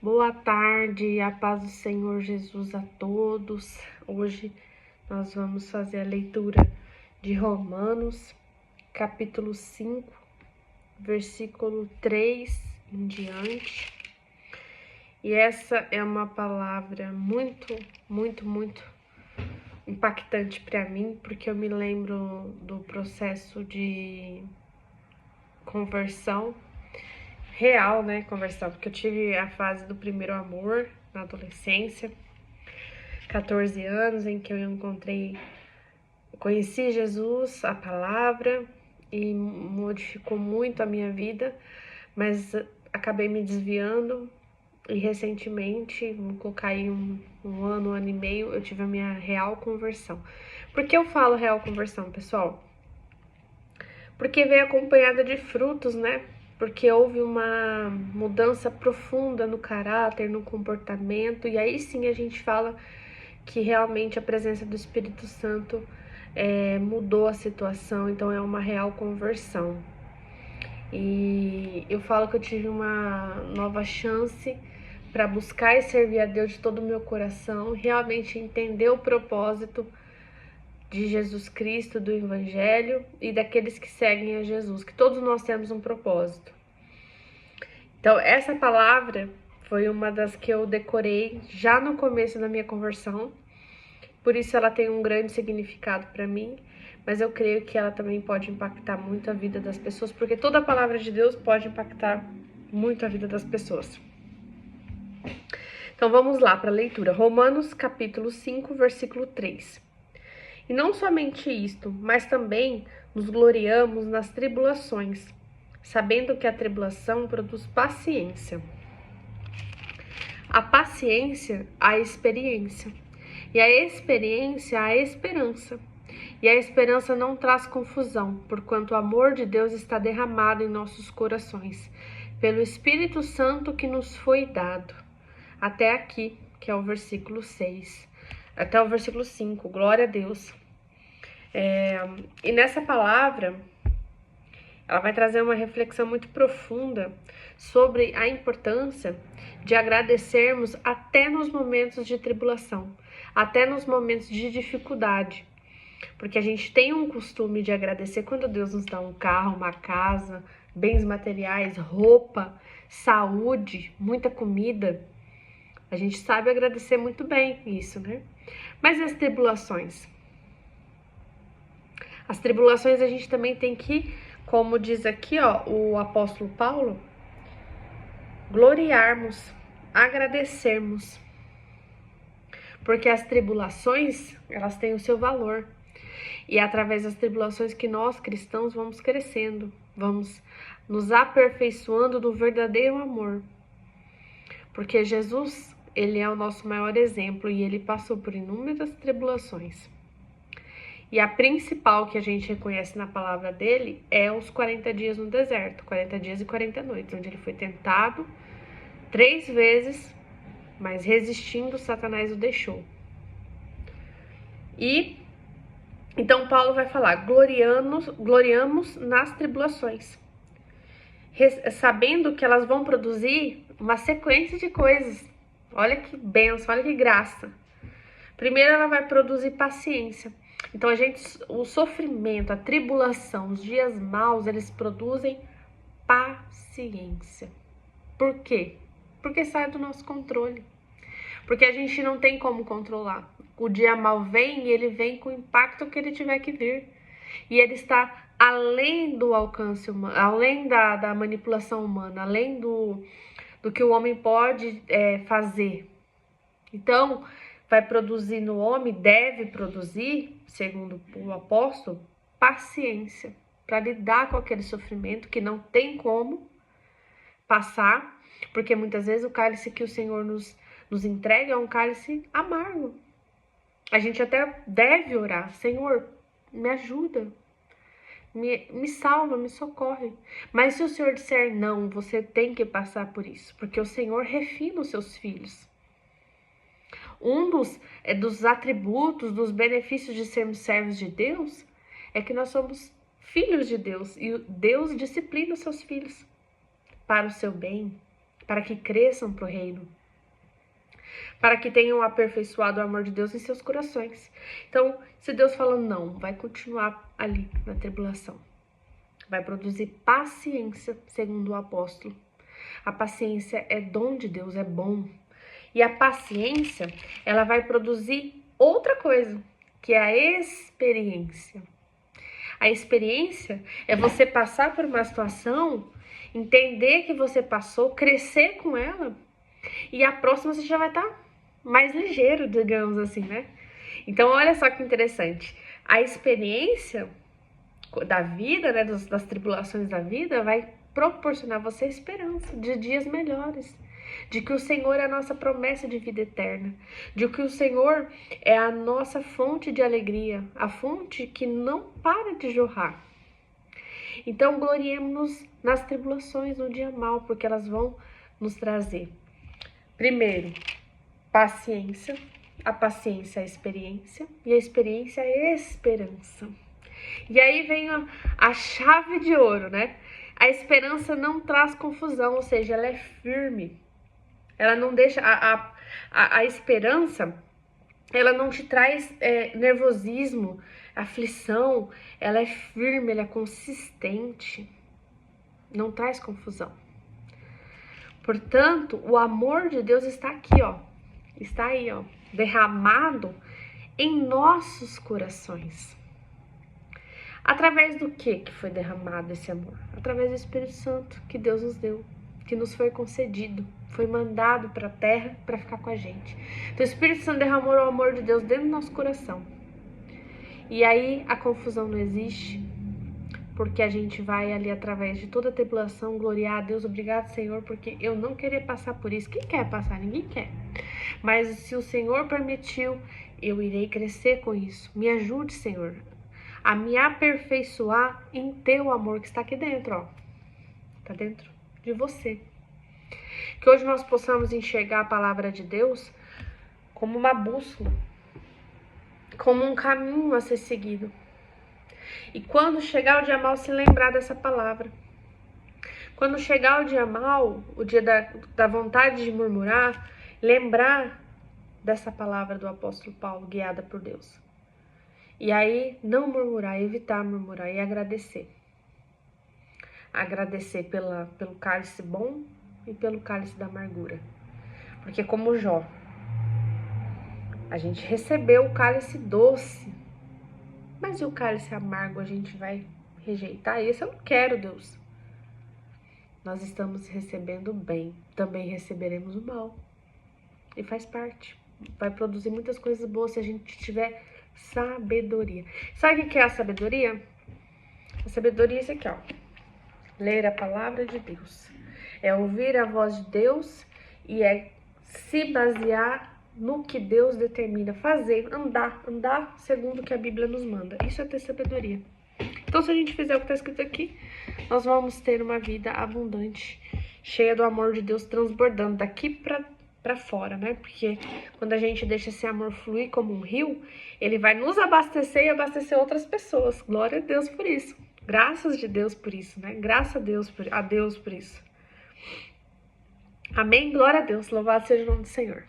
Boa tarde, a paz do Senhor Jesus a todos. Hoje nós vamos fazer a leitura de Romanos, capítulo 5, versículo 3 em diante. E essa é uma palavra muito impactante para mim, porque eu me lembro do processo de conversão real, conversão, porque eu tive a fase do primeiro amor na adolescência, 14 anos, em que eu conheci Jesus, a palavra, e modificou muito a minha vida, mas acabei me desviando e recentemente, vou colocar aí um ano e meio, eu tive a minha real conversão. Por que eu falo real conversão, pessoal? Porque veio acompanhada de frutos, Porque houve uma mudança profunda no caráter, no comportamento, e aí sim a gente fala que realmente a presença do Espírito Santo mudou a situação, então é uma real conversão. E eu falo que eu tive uma nova chance para buscar e servir a Deus de todo o meu coração, realmente entender o propósito de Jesus Cristo, do Evangelho e daqueles que seguem a Jesus, que todos nós temos um propósito. Então, essa palavra foi uma das que eu decorei já no começo da minha conversão, por isso ela tem um grande significado para mim, mas eu creio que ela também pode impactar muito a vida das pessoas, porque toda a palavra de Deus pode impactar muito a vida das pessoas. Então, vamos lá para a leitura. Romanos, capítulo 5, versículo 3. E não somente isto, mas também nos gloriamos nas tribulações, sabendo que a tribulação produz paciência. A paciência, a experiência. E a experiência, a esperança. E a esperança não traz confusão, porquanto o amor de Deus está derramado em nossos corações, pelo Espírito Santo que nos foi dado. Até aqui, que é o versículo 6. Até o versículo 5, glória a Deus. E nessa palavra, ela vai trazer uma reflexão muito profunda sobre a importância de agradecermos até nos momentos de tribulação, até nos momentos de dificuldade. Porque a gente tem um costume de agradecer quando Deus nos dá um carro, uma casa, bens materiais, roupa, saúde, muita comida. A gente sabe agradecer muito bem isso, Mas e as tribulações? As tribulações a gente também tem que, como diz aqui, o apóstolo Paulo, gloriarmos, agradecermos. Porque as tribulações, elas têm o seu valor. E é através das tribulações que nós, cristãos, vamos crescendo, vamos nos aperfeiçoando no verdadeiro amor. Porque Jesus, ele é o nosso maior exemplo e ele passou por inúmeras tribulações. E a principal que a gente reconhece na palavra dele é os 40 dias no deserto, 40 dias e 40 noites, onde ele foi tentado 3 vezes, mas resistindo, Satanás o deixou. E então Paulo vai falar, gloriamos nas tribulações, sabendo que elas vão produzir uma sequência de coisas. Olha que bênção, olha que graça. Primeiro ela vai produzir paciência. Então o sofrimento, a tribulação, os dias maus, eles produzem paciência. Por quê? Porque sai do nosso controle. Porque a gente não tem como controlar. O dia mal vem e ele vem com o impacto que ele tiver que vir. E ele está além do alcance humano, além da manipulação humana, além do que o homem pode fazer. Então, vai produzir no homem, deve produzir, segundo o apóstolo, paciência para lidar com aquele sofrimento que não tem como passar, porque muitas vezes o cálice que o Senhor nos entrega é um cálice amargo. A gente até deve orar, Senhor, me ajuda, me salva, me socorre. Mas se o Senhor disser não, você tem que passar por isso, porque o Senhor refina os seus filhos. Um dos atributos, dos benefícios de sermos servos de Deus, é que nós somos filhos de Deus. E Deus disciplina os seus filhos para o seu bem, para que cresçam para o reino, para que tenham aperfeiçoado o amor de Deus em seus corações. Então, se Deus falou não, vai continuar ali na tribulação. Vai produzir paciência, segundo o apóstolo. A paciência é dom de Deus, é bom. E a paciência, ela vai produzir outra coisa, que é a experiência. A experiência é você passar por uma situação, entender que você passou, crescer com ela, e a próxima você já vai estar mais ligeiro, digamos assim, né? Então, olha só que interessante. A experiência da vida, né, das tribulações da vida, vai proporcionar você esperança de dias melhores, de que o Senhor é a nossa promessa de vida eterna, de que o Senhor é a nossa fonte de alegria, a fonte que não para de jorrar. Então, gloriemos-nos nas tribulações no dia mau, porque elas vão nos trazer, primeiro, paciência, a paciência é a experiência, e a experiência é a esperança. E aí vem a chave de ouro, né? A esperança não traz confusão, ou seja, ela é firme. Ela não deixa... A esperança, ela não te traz nervosismo, aflição. Ela é firme, ela é consistente. Não traz confusão. Portanto, o amor de Deus está aqui, ó. Está aí, ó. Derramado em nossos corações. Através do que foi derramado esse amor? Através do Espírito Santo que Deus nos deu, que nos foi concedido, foi mandado para a terra para ficar com a gente. Então o Espírito Santo derramou o amor de Deus dentro do nosso coração. E aí a confusão não existe, porque a gente vai ali através de toda a tribulação gloriar a Deus. Obrigado, Senhor, porque eu não queria passar por isso. Quem quer passar? Ninguém quer. Mas se o Senhor permitiu, eu irei crescer com isso. Me ajude, Senhor, a me aperfeiçoar em teu amor que está aqui dentro, ó. Está dentro de você. Que hoje nós possamos enxergar a palavra de Deus como uma bússola, como um caminho a ser seguido. E quando chegar o dia mau, se lembrar dessa palavra. Quando chegar o dia mau, o dia da vontade de murmurar, lembrar dessa palavra do apóstolo Paulo, guiada por Deus. E aí, não murmurar, evitar murmurar e agradecer. Agradecer pelo cálice bom e pelo cálice da amargura. Porque como Jó, a gente recebeu o cálice doce, mas e o cálice amargo a gente vai rejeitar? Isso eu não quero, Deus. Nós estamos recebendo o bem, também receberemos o mal. E faz parte. Vai produzir muitas coisas boas se a gente tiver sabedoria. Sabe o que é a sabedoria? A sabedoria é isso aqui, ó. Ler a palavra de Deus. É ouvir a voz de Deus e é se basear no que Deus determina. Fazer, andar segundo o que a Bíblia nos manda. Isso é ter sabedoria. Então, se a gente fizer o que está escrito aqui, nós vamos ter uma vida abundante, cheia do amor de Deus transbordando daqui para fora, né? Porque quando a gente deixa esse amor fluir como um rio, ele vai nos abastecer e abastecer outras pessoas. Glória a Deus por isso. Graças de Deus por isso, né? Graças a Deus por isso. Amém? Glória a Deus. Louvado seja o nome do Senhor.